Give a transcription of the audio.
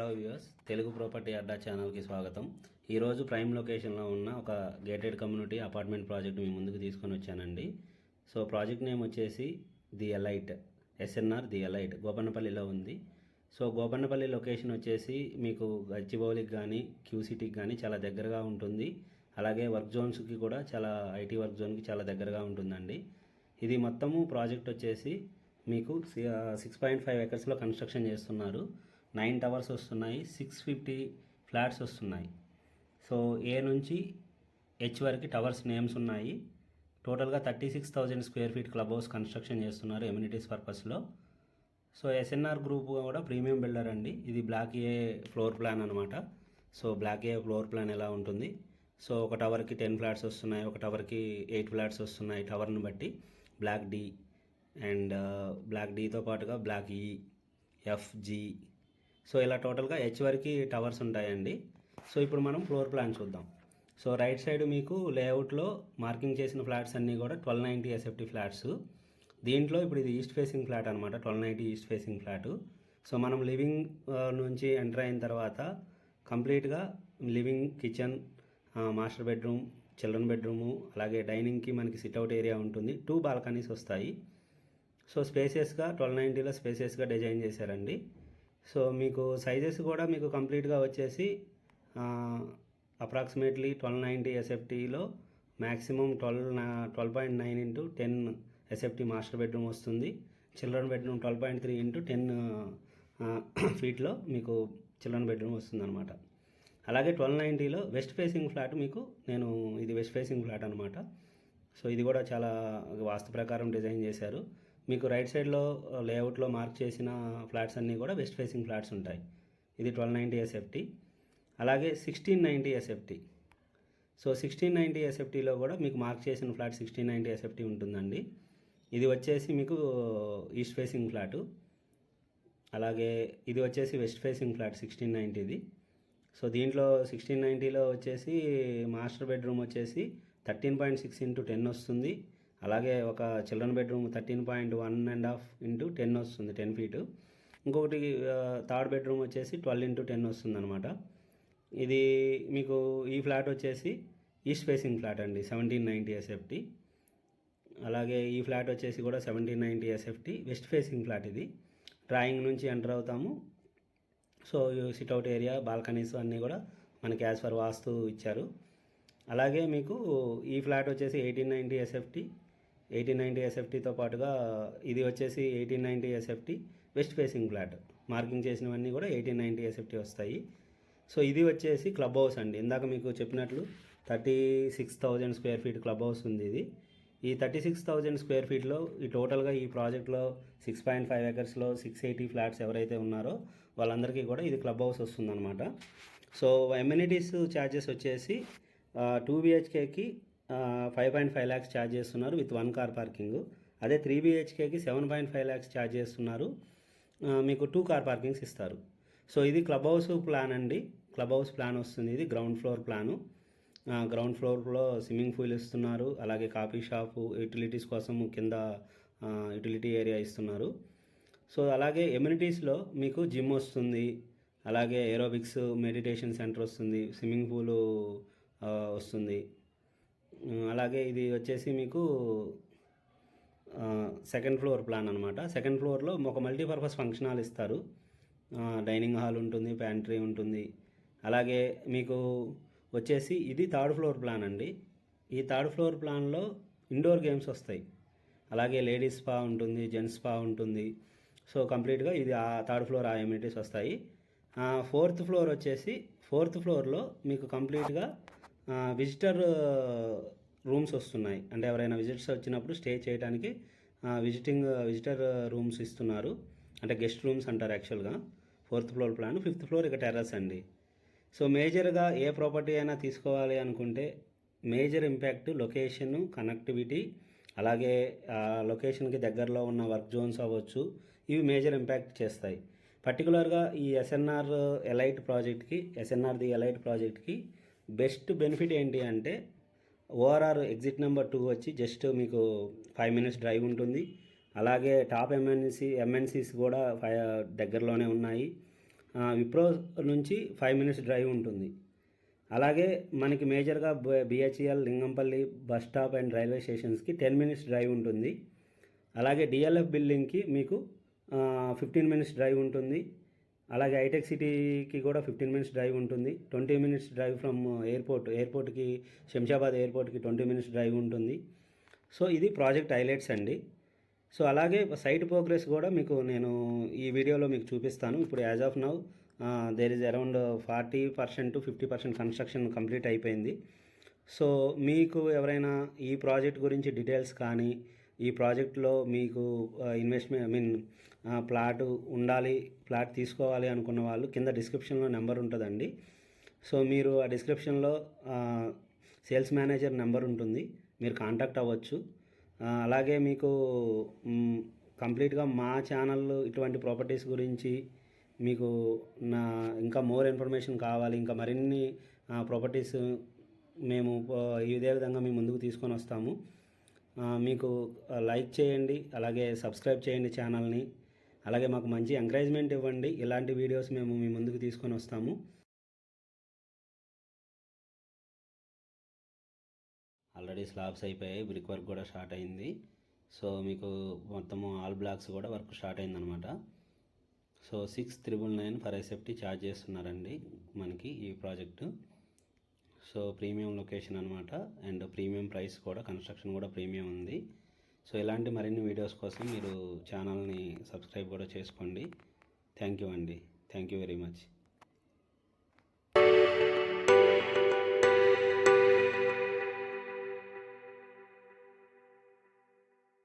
Hello viewers, Telugu property Adda ఛానల్కి స్వాగతం. ఈరోజు ప్రైమ్ లొకేషన్లో ఉన్న ఒక గేటెడ్ కమ్యూనిటీ అపార్ట్మెంట్ ప్రాజెక్ట్ మీ ముందుకు తీసుకొని వచ్చానండి. సో ప్రాజెక్ట్ నేమ్ వచ్చేసి the elite, SNR the elite, గోపన్నపల్లిలో ఉంది. సో గోపన్నపల్లి లొకేషన్ వచ్చేసి మీకు గచ్చిబౌలికి కానీ క్యూసిటీకి కానీ చాలా దగ్గరగా ఉంటుంది. అలాగే వర్క్ జోన్స్కి కూడా చాలా ఐటీ వర్క్ జోన్కి చాలా దగ్గరగా ఉంటుందండి. ఇది మొత్తము ప్రాజెక్ట్ వచ్చేసి మీకు 6.5 ఎకర్స్లో కన్స్ట్రక్షన్ చేస్తున్నారు. 9 టవర్స్ వస్తున్నాయి, 650 ఫ్లాట్స్ వస్తున్నాయి. సో ఏ నుంచి హెచ్ వరకు టవర్స్ నేమ్స్ ఉన్నాయి. టోటల్గా 36,000 square feet club house construction చేస్తున్నారు ఎమ్యూనిటీస్ పర్పస్లో. సో ఎస్ఎన్ఆర్ గ్రూప్ కూడా ప్రీమియం బిల్డర్ అండి. ఇది బ్లాక్ ఏ ఫ్లోర్ ప్లాన్ అనమాట. సో బ్లాక్ ఏ ఫ్లోర్ ప్లాన్ ఎలా ఉంటుంది. సో ఒక టవర్కి 10 ఫ్లాట్స్ వస్తున్నాయి, ఒక టవర్కి 8 ఫ్లాట్స్ వస్తున్నాయి. టవర్ని బట్టి బ్లాక్ డి అండ్ బ్లాక్ డీతో పాటుగా బ్లాక్ ఈ, ఎఫ్జి, సో ఇలా టోటల్గా హెచ్ వరకు టవర్స్ ఉంటాయండి. సో ఇప్పుడు మనం ఫ్లోర్ ప్లాన్ చూద్దాం. సో రైట్ సైడ్ మీకు లేఅవుట్లో మార్కింగ్ చేసిన ఫ్లాట్స్ అన్నీ కూడా 1290 ఎస్ఎఫ్టీ ఫ్లాట్స్. దీంట్లో ఇప్పుడు ఇది ఈస్ట్ ఫేసింగ్ ఫ్లాట్ అనమాట, 1290 ఈస్ట్ ఫేసింగ్ ఫ్లాటు. సో మనం లివింగ్ నుంచి ఎంటర్ అయిన తర్వాత కంప్లీట్గా living, kitchen, master bedroom, children bedroom, అలాగే డైనింగ్కి మనకి సిట్అవుట్ ఏరియా ఉంటుంది. 2 బాల్కనీస్ వస్తాయి. సో స్పేసియస్గా 1290లో స్పేసియస్గా డిజైన్ చేశారండి. సో మీకు సైజెస్ కూడా మీకు కంప్లీట్గా వచ్చేసి అప్రాక్సిమేట్లీ 1290 ఎస్ఎఫ్టీలో maximum 12.9 into 10 SFT master bedroom వస్తుంది. చిల్డ్రన్ బెడ్రూమ్ 12.3 ఇంటూ 10 ఫీట్లో మీకు చిల్డ్రన్ బెడ్రూమ్ వస్తుంది అనమాట. అలాగే 1290లో వెస్ట్ ఫేసింగ్ ఫ్లాట్ మీకు ఇది వెస్ట్ ఫేసింగ్ ఫ్లాట్ అనమాట. సో ఇది కూడా చాలా వాస్తు ప్రకారం డిజైన్ చేశారు. మీకు రైట్ సైడ్లో లేఅవుట్లో మార్క్ చేసిన ఫ్లాట్స్ అన్నీ కూడా వెస్ట్ ఫేసింగ్ ఫ్లాట్స్ ఉంటాయి. ఇది 1290 ఎస్ఎఫ్టీ. అలాగే 1690 ఎస్ఎఫ్టీ. సో 1690 ఎస్ఎఫ్టీలో కూడా మీకు మార్క్ చేసిన ఫ్లాట్ 1690 ఎస్ఎఫ్టీ ఉంటుందండి. ఇది వచ్చేసి మీకు ఈస్ట్ ఫేసింగ్ ఫ్లాటు. అలాగే ఇది వచ్చేసి వెస్ట్ ఫేసింగ్ ఫ్లాట్ 1690ది. సో దీంట్లో 1690లో వచ్చేసి మాస్టర్ బెడ్రూమ్ వచ్చేసి 13.6 ఇంటూ 10 వస్తుంది. అలాగే ఒక చిల్డ్రన్ బెడ్రూమ్ 13.1.5 ఇంటూ 10 వస్తుంది, 10 ఫీటు. ఇంకొకటి థర్డ్ బెడ్రూమ్ వచ్చేసి 12 ఇంటూ 10 వస్తుంది అనమాట. ఇది మీకు ఈ ఫ్లాట్ వచ్చేసి ఈస్ట్ ఫేసింగ్ ఫ్లాట్ అండి, 1790 ఎస్ఎఫ్టీ. అలాగే ఈ ఫ్లాట్ వచ్చేసి కూడా 1790 ఎస్ఎఫ్టీ, వెస్ట్ ఫేసింగ్ ఫ్లాట్. ఇది డ్రాయింగ్ నుంచి ఎంటర్ అవుతాము. సో సిట్అవుట్ ఏరియా, బాల్కనీస్ అన్నీ కూడా మనకి యాజ్ ఫర్ వాస్తు ఇచ్చారు. అలాగే మీకు ఈ ఫ్లాట్ వచ్చేసి 1890 ఎస్ఎఫ్టీ. 1890 ఎస్ఎఫ్టీతో పాటుగా ఇది వచ్చేసి 1890 SFT west facing flat. Marking చేసినవన్నీ కూడా 1890 ఎస్ఎఫ్టీ వస్తాయి. సో ఇది వచ్చేసి క్లబ్ హౌస్ అండి. ఇందాక మీకు చెప్పినట్లు 36,000 స్క్వేర్ ఫీట్ క్లబ్ హౌస్ ఉంది. ఇది ఈ 36,000 స్క్వేర్ ఫీట్లో ఈ టోటల్గా ఈ ప్రాజెక్ట్లో 6.5 ఎకర్స్లో 680 ఫ్లాట్స్ ఎవరైతే ఉన్నారో వాళ్ళందరికీ కూడా ఇది క్లబ్ హౌస్ వస్తుందన్నమాట. సో ఎమ్యూనిటీస్ ఛార్జెస్ వచ్చేసి 2 BHKకి 5.5 lakhs ఛార్జ్ చేస్తున్నారు విత్ 1 కార్ పార్కింగ్. అదే 3 BHKకి 7.5 lakhs ఛార్జ్ చేస్తున్నారు, మీకు 2 కార్ పార్కింగ్స్ ఇస్తారు. సో ఇది క్లబ్ హౌస్ ప్లాన్ అండి. క్లబ్ హౌస్ ప్లాన్ వస్తుంది. ఇది గ్రౌండ్ ఫ్లోర్ ప్లాను. గ్రౌండ్ ఫ్లోర్లో స్విమ్మింగ్ పూల్ ఇస్తున్నారు. అలాగే కాఫీ షాపు, యూటిలిటీస్ కోసం కింద యూటిలిటీ ఏరియా ఇస్తున్నారు. సో అలాగే ఎమ్యూనిటీస్లో మీకు జిమ్ వస్తుంది, అలాగే ఏరోబిక్స్, మెడిటేషన్ సెంటర్ వస్తుంది, స్విమ్మింగ్ పూలు వస్తుంది. అలాగే ఇది వచ్చేసి మీకు సెకండ్ ఫ్లోర్ ప్లాన్ అనమాట. సెకండ్ ఫ్లోర్లో ఒక మల్టీపర్పస్ ఫంక్షన్ హాల్ ఇస్తారు. డైనింగ్ హాల్ ఉంటుంది, ప్యాంట్రీ ఉంటుంది. అలాగే మీకు వచ్చేసి ఇది థర్డ్ ఫ్లోర్ ప్లాన్ అండి. ఈ థర్డ్ ఫ్లోర్ ప్లాన్లో ఇండోర్ గేమ్స్ వస్తాయి. అలాగే లేడీస్ స్పా ఉంటుంది, జెంట్స్ స్పా ఉంటుంది. సో కంప్లీట్గా ఇది ఆ థర్డ్ ఫ్లోర్ ఆ ఎమ్యూనిటీస్ వస్తాయి. ఫోర్త్ ఫ్లోర్ వచ్చేసి ఫోర్త్ ఫ్లోర్లో మీకు కంప్లీట్గా విజిటర్ రూమ్స్ వస్తున్నాయి. అంటే ఎవరైనా విజిటర్స్ వచ్చినప్పుడు స్టే చేయడానికి విజిటర్ రూమ్స్ ఇస్తున్నారు. అంటే గెస్ట్ రూమ్స్ అంటారు యాక్చువల్గా. Fourth floor plan. Fifth floor ఇక టెర్రస్ అండి. సో మేజర్గా ఏ ప్రాపర్టీ అయినా తీసుకోవాలి అనుకుంటే మేజర్ ఇంపాక్ట్ లొకేషను, కనెక్టివిటీ, అలాగే లొకేషన్కి దగ్గరలో ఉన్న వర్క్ జోన్స్ అవ్వచ్చు, ఇవి మేజర్ ఇంపాక్ట్ చేస్తాయి. పర్టికులర్గా ఈ ఎస్ఎన్ఆర్ ది ఎలైట్ ప్రాజెక్ట్కి బెస్ట్ బెనిఫిట్ ఏంటి అంటే ఓఆర్ఆర్ ఎగ్జిట్ నెంబర్ 2 వచ్చి జస్ట్ మీకు 5 minutes డ్రైవ్ ఉంటుంది. అలాగే టాప్ ఎంఎన్సీస్ కూడా దగ్గరలోనే ఉన్నాయి. విప్రో నుంచి 5 మినిట్స్ డ్రైవ్ ఉంటుంది. అలాగే మనకి మేజర్గా BHEL, Lingampally bus stop and railway స్టేషన్స్కి 10 మినిట్స్ డ్రైవ్ ఉంటుంది. అలాగే డిఎల్ఎఫ్ బిల్డింగ్కి మీకు 15 మినిట్స్ డ్రైవ్ ఉంటుంది. అలాగే హైటెక్ సిటీకి కూడా 15 మినిట్స్ డ్రైవ్ ఉంటుంది. 20 మినిట్స్ డ్రైవ్ ఫ్రమ్ ఎయిర్పోర్ట్కి శంషాబాద్ ఎయిర్పోర్ట్కి 20 మినిట్స్ డ్రైవ్ ఉంటుంది. సో ఇది ప్రాజెక్ట్ హైలైట్స్ అండి. సో అలాగే సైట్ ప్రోగ్రెస్ కూడా మీకు నేను ఈ వీడియోలో మీకు చూపిస్తాను. ఇప్పుడు as of now there is around 40% to 50% construction complete అయిపోయింది. సో మీకు ఎవరైనా ఈ ప్రాజెక్ట్ గురించి డీటెయిల్స్ కానీ, ఈ ప్రాజెక్ట్లో మీకు ఇన్వెస్ట్మెంట్ ప్లాట్ ఉండాలి, ప్లాట్ తీసుకోవాలి అనుకున్న వాళ్ళు కింద డిస్క్రిప్షన్లో నెంబర్ ఉంటుందండి. సో మీరు ఆ డిస్క్రిప్షన్లో సేల్స్ మేనేజర్ నెంబర్ ఉంటుంది, మీరు కాంటాక్ట్ అవ్వచ్చు. అలాగే మీకు కంప్లీట్గా మా ఛానల్ ఇటువంటి ప్రాపర్టీస్ గురించి మీకు ఇంకా మోర్ ఇన్ఫర్మేషన్ కావాలి, ఇంకా మరిన్ని ప్రాపర్టీస్ మేము ఇదే విధంగా మీ ముందుకు తీసుకొని వస్తాము. మీకు లైక్ చేయండి, అలాగే సబ్స్క్రైబ్ చేయండి ఛానల్ని. అలాగే మాకు మంచి ఎంకరేజ్మెంట్ ఇవ్వండి, ఇలాంటి వీడియోస్ మేము మీ ముందుకు తీసుకొని వస్తాము. ఆల్రెడీ స్లాబ్స్ అయిపోయాయి, బ్రిక్ వర్క్ కూడా స్టార్ట్ అయింది. సో మీకు మొత్తము ఆల్ బ్లాక్స్ కూడా వర్క్ స్టార్ట్ అయిందనమాట. సో 6,999 ఫర్ ఎస్ఎఫ్టీ ఛార్జ్ చేస్తున్నారండి మనకి ఈ ప్రాజెక్టు. సో ప్రీమియం లొకేషన్ అనమాట, అండ్ ప్రీమియం ప్రైస్ కూడా, కన్స్ట్రక్షన్ కూడా ప్రీమియం ఉంది. సో ఇలాంటి మరిన్ని వీడియోస్ కోసం మీరు ఛానల్ని సబ్స్క్రైబ్ కూడా చేసుకోండి. థ్యాంక్ యూ అండి, థ్యాంక్ యూ వెరీ మచ్.